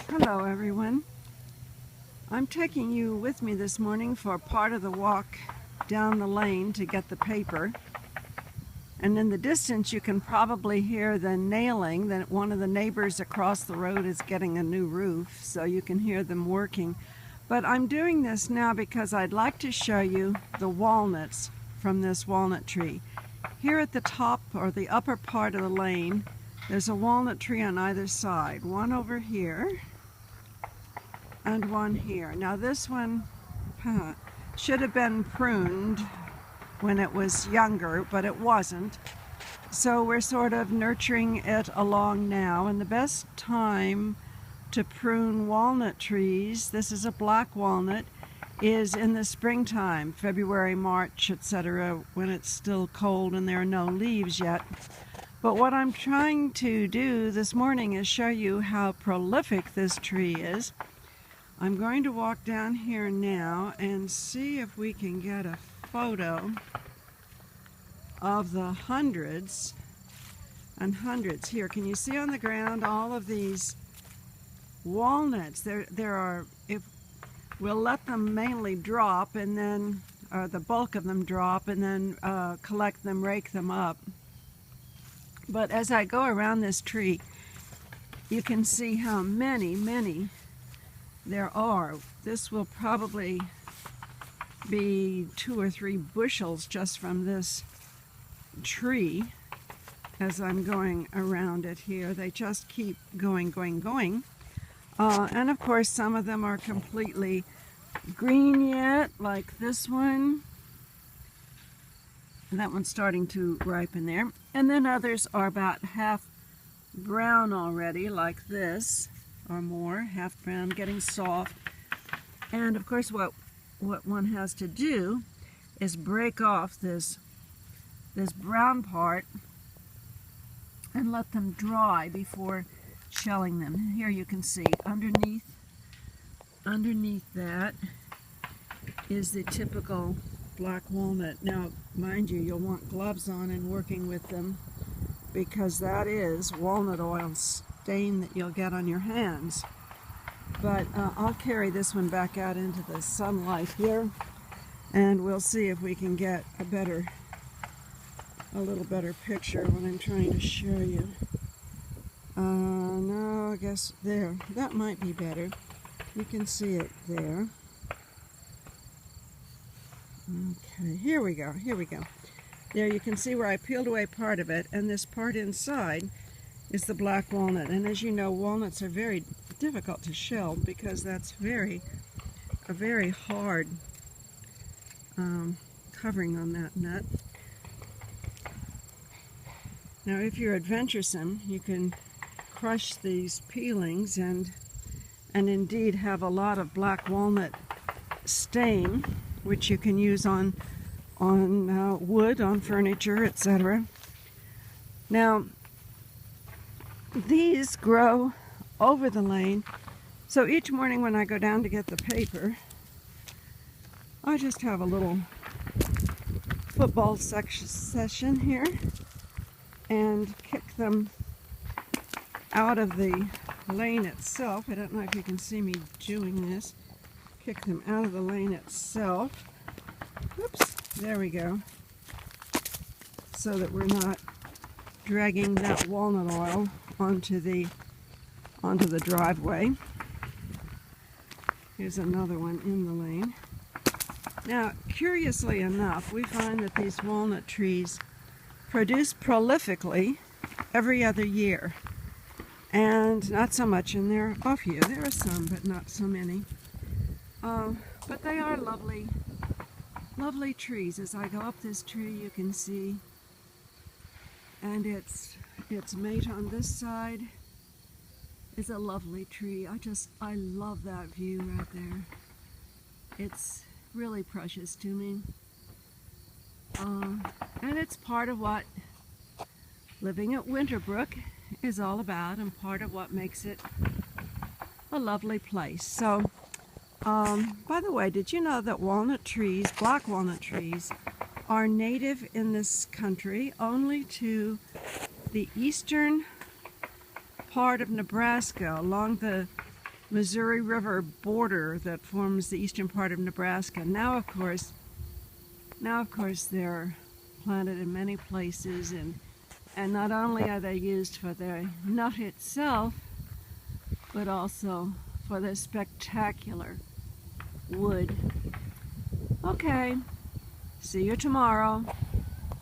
Hello everyone. I'm taking you with me this morning for part of the walk down the lane to get the paper. And in the distance you can probably hear the nailing that one of the neighbors across the road is getting a new roof, so you can hear them working. But I'm doing this now because I'd like to show you the walnuts from this walnut tree. Here at the top or the upper part of the lane, there's a walnut tree on either side, one over here and one here. Now this one should have been pruned when it was younger, but it wasn't. So we're sort of nurturing it along now, and the best time to prune walnut trees, this is a black walnut, is in the springtime, February, March, etc., when it's still cold and there are no leaves yet. But what I'm trying to do this morning is show you how prolific this tree is. I'm going to walk down here now and see if we can get a photo of the hundreds and hundreds. Here, can you see on the ground all of these walnuts? There are, if we'll let them mainly drop and then, or the bulk of them drop, and then collect them, rake them up. But as I go around this tree, you can see how many there are. This will probably be 2 or 3 bushels just from this tree as I'm going around it here. They just keep going. And of course some of them are completely green yet, like this one. And that one's starting to ripen there. And then others are about half brown already, like this, or more, half brown, getting soft. And of course what one has to do is break off this brown part and let them dry before shelling them. Here you can see underneath that is the typical black walnut. Now mind you, you'll want gloves on and working with them, because that is walnut oil stain that you'll get on your hands. But I'll carry this one back out into the sunlight here, and we'll see if we can get a little better picture when I'm trying to show you. No, I guess there, that might be better. You can see it there. Okay, here we go. There you can see where I peeled away part of it, and this part inside is the black walnut. And as you know, walnuts are very difficult to shell because that's a very hard covering on that nut. Now if you're adventuresome, you can crush these peelings and indeed have a lot of black walnut stain, which you can use on wood, on furniture, etc. Now these grow over the lane, so each morning when I go down to get the paper, I just have a little football session here and kick them out of the lane itself. I don't know if you can see me doing this. Kick them out of the lane itself. Oops, there we go. So that we're not dragging that walnut oil onto the driveway. Here's another one in the lane. Now, curiously enough, we find that these walnut trees produce prolifically every other year, and not so much in their off year. There are some, but not so many. But they are lovely trees. As I go up this tree, you can see, and its mate on this side is a lovely tree. I love that view right there. It's really precious to me. And it's part of what living at Winterbrook is all about, and part of what makes it a lovely place. So, by the way, did you know that walnut trees, black walnut trees, are native in this country only to the eastern part of Nebraska, along the Missouri River border that forms the eastern part of Nebraska. Now of course they're planted in many places, and not only are they used for the nut itself, but also for the spectacular wood. Okay, see you tomorrow.